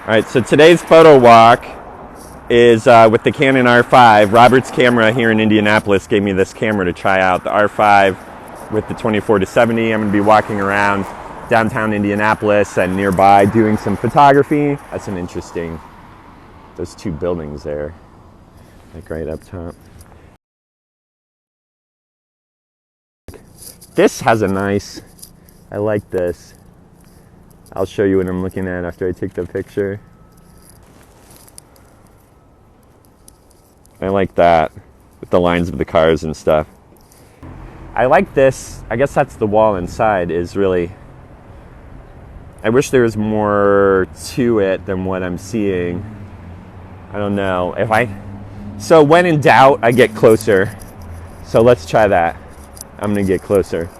All right, so today's photo walk is with the Canon R5. Robert's camera here in Indianapolis gave me this camera to try out, the R5 with the 24-70. I'm going to be walking around downtown Indianapolis and nearby doing some photography. That's an interesting, those two buildings there, like right up top. This has a nice, I like this. I'll show you what I'm looking at after I take the picture. I like that with the lines of the cars and stuff. I like this. I guess that's the wall inside is really, I wish there was more to it than what I'm seeing. I don't know. So when in doubt, I get closer. So let's try that. I'm gonna get closer.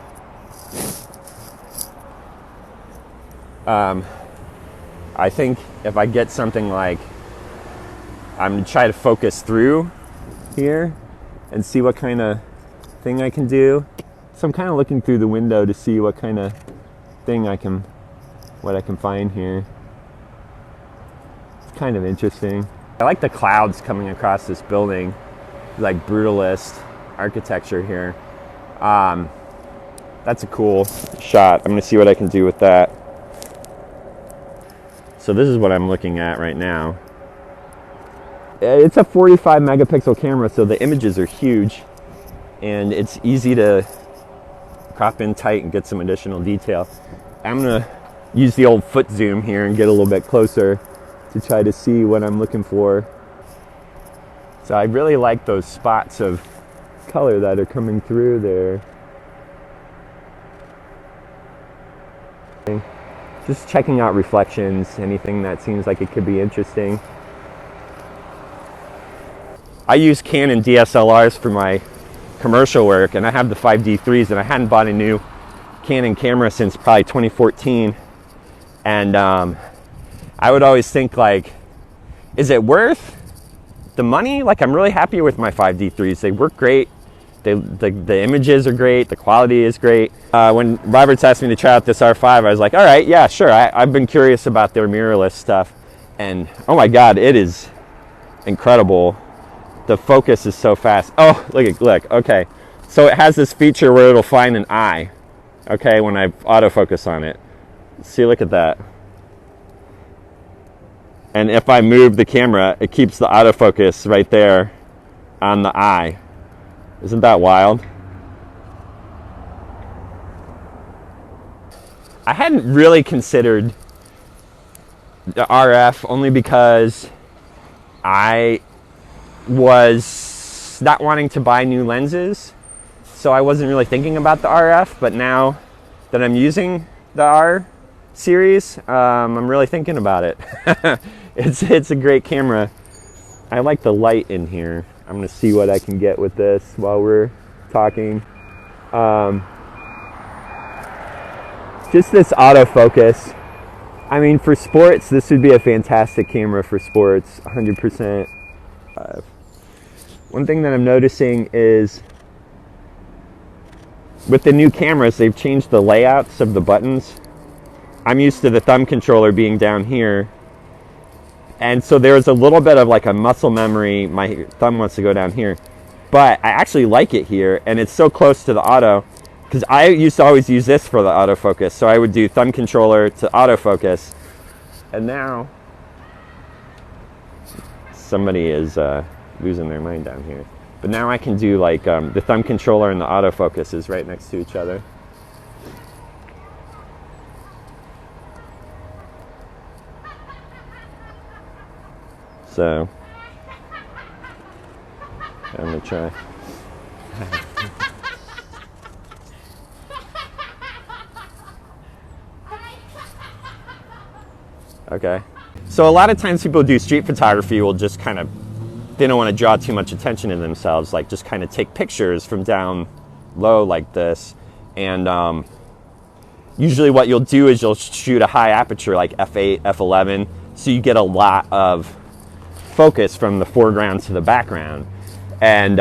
I think if I get something like, I'm gonna try to focus through here and see what kind of thing I can do. So I'm kind of looking through the window to see what kind of thing what I can find here. It's kind of interesting. I like the clouds coming across this building, like brutalist architecture here. That's a cool shot. I'm gonna see what I can do with that. So this is what I'm looking at right now. It's a 45 megapixel camera, so the images are huge and it's easy to crop in tight and get some additional detail. I'm gonna use the old foot zoom here and get a little bit closer to try to see what I'm looking for. So I really like those spots of color that are coming through there. Just checking out reflections, anything that seems like it could be interesting. I use Canon DSLRs for my commercial work, and I have the 5D3s, and I hadn't bought a new Canon camera since probably 2014. And I would always think, like, is it worth the money? Like, I'm really happy with my 5D3s. They work great. The images are great. The quality is great. When Roberts asked me to try out this R5, I was like, all right, yeah, sure. I've been curious about their mirrorless stuff. And oh my God, it is incredible. The focus is so fast. Oh, look, okay. So it has this feature where it'll find an eye, okay, when I autofocus on it. See, look at that. And if I move the camera, it keeps the autofocus right there on the eye. Isn't that wild? I hadn't really considered the RF only because I was not wanting to buy new lenses, so I wasn't really thinking about the RF, but now that I'm using the R series, I'm really thinking about it. It's a great camera. I like the light in here. I'm gonna see what I can get with this while we're talking. Just this autofocus. I mean, for sports, this would be a fantastic camera for sports, 100%. One thing that I'm noticing is with the new cameras, they've changed the layouts of the buttons. I'm used to the thumb controller being down here. And so there's a little bit of like a muscle memory. My thumb wants to go down here, but I actually like it here, and it's so close to the auto, because I used to always use this for the autofocus. So I would do thumb controller to autofocus, and now somebody is losing their mind down here. But now I can do like the thumb controller and the autofocus is right next to each other. So I'm gonna try. Okay. So a lot of times people do street photography will just kind of, they don't want to draw too much attention to themselves, like just kind of take pictures from down low like this. And usually what you'll do is you'll shoot a high aperture like f8, f11, so you get a lot of focus from the foreground to the background, and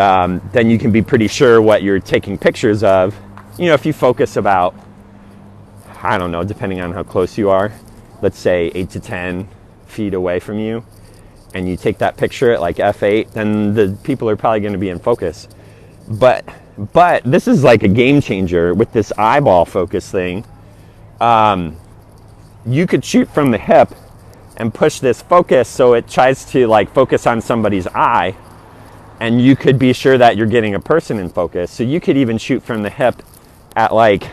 then you can be pretty sure what you're taking pictures of. You know, if you focus about, I don't know, depending on how close you are, let's say 8 to 10 feet away from you and you take that picture at like f8, then the people are probably going to be in focus. But this is like a game changer with this eyeball focus thing. You could shoot from the hip and push this focus so it tries to like focus on somebody's eye, and you could be sure that you're getting a person in focus. So you could even shoot from the hip at like,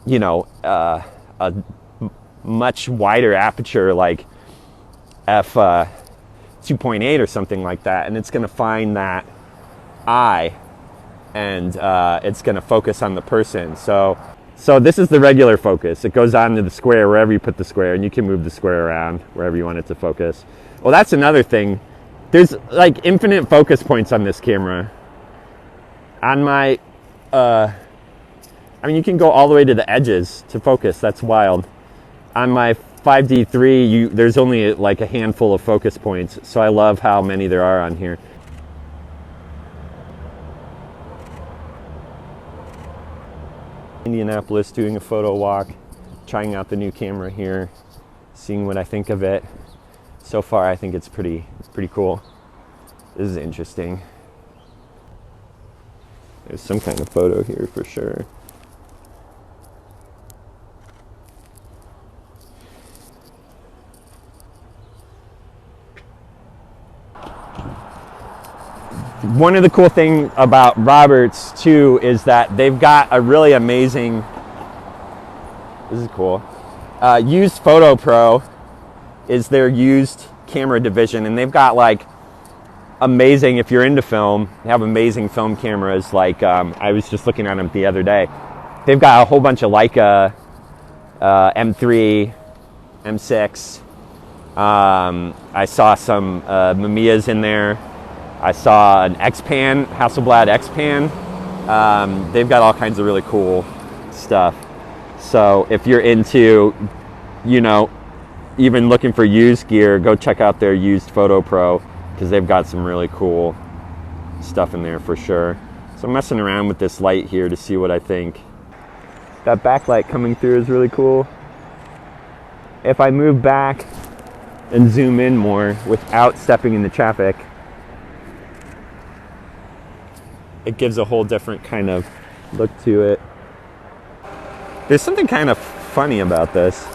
you know, a much wider aperture, like f2.8 or something like that, and it's going to find that eye, and it's going to focus on the person. So this is the regular focus. It goes on to the square wherever you put the square, and you can move the square around wherever you want it to focus. Well, that's another thing. There's like infinite focus points on this camera. On my, I mean, you can go all the way to the edges to focus. That's wild. On my 5D3, there's only like a handful of focus points. So I love how many there are on here. Indianapolis, doing a photo walk, trying out the new camera here, seeing what I think of it. So far, I think it's pretty cool. This is interesting. There's some kind of photo here for sure. One of the cool things about Roberts too is that they've got a really amazing, this is cool, Used Photo Pro is their used camera division, and they've got like amazing, if you're into film, they have amazing film cameras. Like I was just looking at them the other day. They've got a whole bunch of Leica M3, M6. I saw some Mamiyas in there. I saw an X-Pan, Hasselblad X-Pan. They've got all kinds of really cool stuff. So if you're into, you know, even looking for used gear, go check out their Used Photo Pro, because they've got some really cool stuff in there for sure. So I'm messing around with this light here to see what I think. That backlight coming through is really cool. If I move back and zoom in more without stepping into traffic, it gives a whole different kind of look to it. There's something kind of funny about this.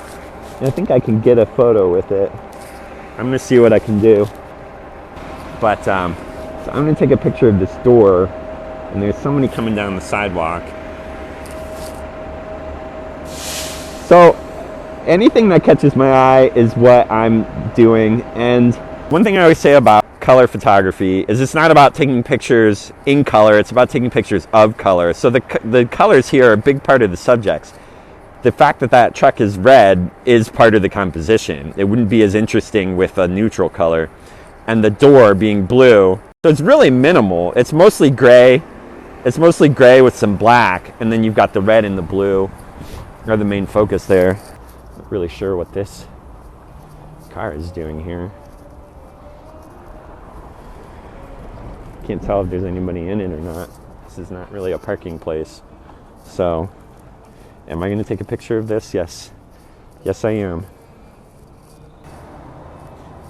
I think I can get a photo with it. I'm gonna see what I can do. But so I'm gonna take a picture of this door, and there's somebody coming down the sidewalk. So anything that catches my eye is what I'm doing. And one thing I always say about color photography is it's not about taking pictures in color, it's about taking pictures of color. So the colors here are a big part of the subjects. The fact that that truck is red is part of the composition. It wouldn't be as interesting with a neutral color. And the door being blue, so it's really minimal. It's mostly gray. It's mostly gray with some black, and then you've got the red and the blue are the main focus there. Not really sure what this car is doing here. Can't tell if there's anybody in it or not. This is not really a parking place. So, am I going to take a picture of this? Yes. Yes, I am.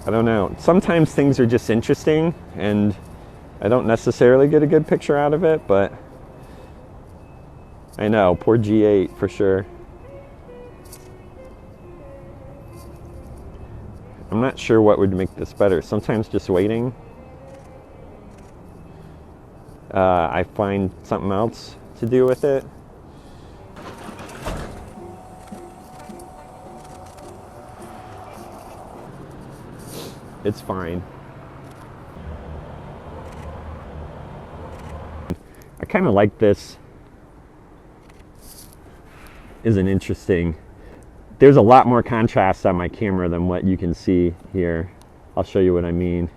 I don't know. Sometimes things are just interesting, and I don't necessarily get a good picture out of it, but I know, poor G8 for sure. I'm not sure what would make this better. Sometimes just waiting. I find something else to do with it. It's fine. I kind of like this. Isn't interesting. There's a lot more contrast on my camera than what you can see here. I'll show you what I mean.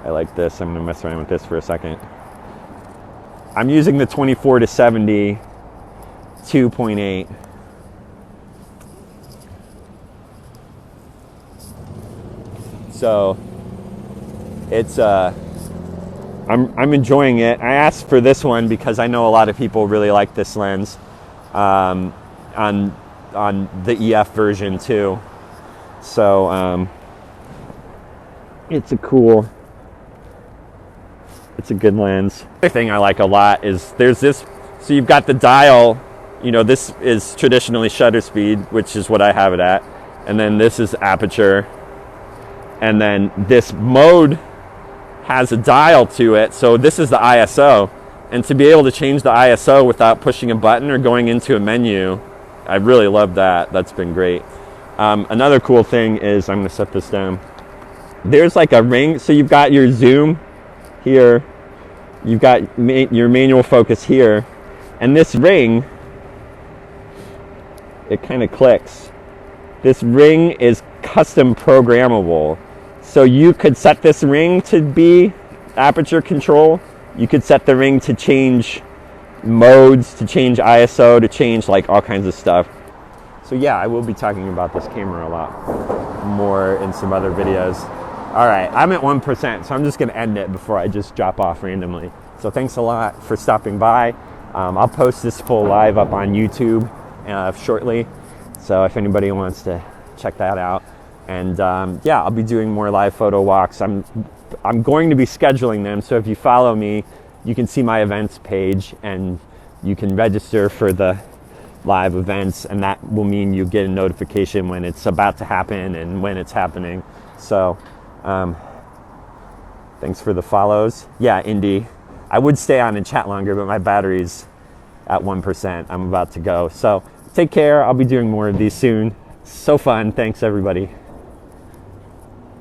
I like this. I'm gonna mess around with this for a second. I'm using the 24-70 2.8. So it's I'm enjoying it. I asked for this one because I know a lot of people really like this lens on the EF version too. So it's a good lens. The thing I like a lot is there's this, so you've got the dial, you know, this is traditionally shutter speed, which is what I have it at. And then this is aperture. And then this mode has a dial to it. So this is the ISO. And to be able to change the ISO without pushing a button or going into a menu, I really love that. That's been great. Another cool thing is, I'm going to set this down. There's like a ring. So you've got your zoom here. You've got your manual focus here. And this ring, it kind of clicks. This ring is custom programmable. So you could set this ring to be aperture control. You could set the ring to change modes, to change ISO, to change like all kinds of stuff. So yeah, I will be talking about this camera a lot more in some other videos. All right, I'm at 1%, so I'm just gonna end it before I just drop off randomly. So thanks a lot for stopping by. I'll post this full live up on YouTube shortly. So if anybody wants to check that out. And yeah, I'll be doing more live photo walks. I'm going to be scheduling them, so if you follow me, you can see my events page and you can register for the live events, and that will mean you get a notification when it's about to happen and when it's happening. So thanks for the follows. Yeah, Indy, I would stay on and chat longer, but my battery's at 1%. I'm about to go. So take care. I'll be doing more of these soon. So fun. Thanks, everybody.